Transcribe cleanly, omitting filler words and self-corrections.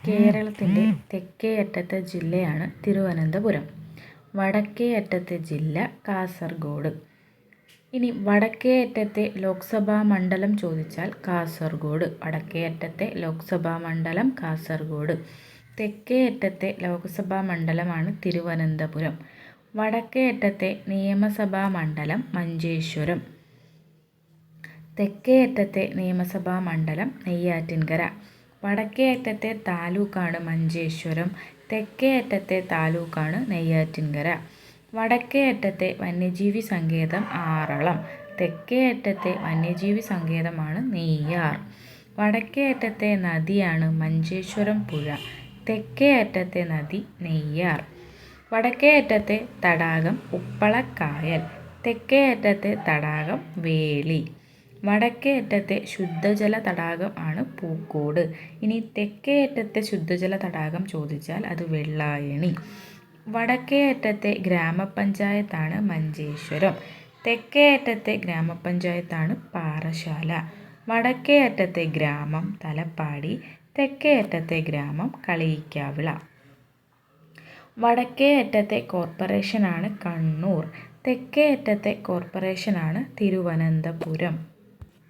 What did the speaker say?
കേരളത്തിൻ്റെ തെക്കേ അറ്റത്തെ ജില്ലയാണ് തിരുവനന്തപുരം. വടക്കേ അറ്റത്തെ ജില്ല കാസർഗോഡ്. ഇനി വടക്കേ അറ്റത്തെ ലോക്സഭാ മണ്ഡലം ചോദിച്ചാൽ കാസർഗോഡ്. വടക്കേ അറ്റത്തെ ലോക്സഭാ മണ്ഡലം കാസർഗോഡ്. തെക്കേ അറ്റത്തെ ലോക്സഭാ മണ്ഡലമാണ് തിരുവനന്തപുരം. വടക്കേ അറ്റത്തെ നിയമസഭാ മണ്ഡലം മഞ്ചേശ്വരം. തെക്കേ അറ്റത്തെ നിയമസഭാ മണ്ഡലം നെയ്യാറ്റിൻകര. വടക്കേ അറ്റത്തെ താലൂക്കാണ് മഞ്ചേശ്വരം. തെക്കേ അറ്റത്തെ താലൂക്കാണ് നെയ്യാറ്റിൻകര. വടക്കേ അറ്റത്തെ വന്യജീവി സങ്കേതം ആറളം. തെക്കേ അറ്റത്തെ വന്യജീവി സങ്കേതമാണ് നെയ്യാർ. വടക്കേ അറ്റത്തെ നദിയാണ് മഞ്ചേശ്വരം പുഴ. തെക്കേ അറ്റത്തെ നദി നെയ്യാർ. വടക്കേ അറ്റത്തെ തടാകം ഉപ്പളക്കായൽ. തെക്കേ അറ്റത്തെ തടാകം വേളി. വടക്കേ അറ്റത്തെ ശുദ്ധജല തടാകം ആണ് പൂക്കോട്. ഇനി തെക്കേ അറ്റത്തെ ശുദ്ധജല തടാകം ചോദിച്ചാൽ അത് വെള്ളായണി. വടക്കേ അറ്റത്തെ ഗ്രാമപഞ്ചായത്താണ് മഞ്ചേശ്വരം. തെക്കേ അറ്റത്തെ ഗ്രാമപഞ്ചായത്താണ് പാറശാല. വടക്കേ അറ്റത്തെ ഗ്രാമം തലപ്പാടി. തെക്കേ അറ്റത്തെ ഗ്രാമം കളിയിക്കാവിള. വടക്കേ അറ്റത്തെ കോർപ്പറേഷനാണ് കണ്ണൂർ. തെക്കേ അറ്റത്തെ കോർപ്പറേഷനാണ് തിരുവനന്തപുരം.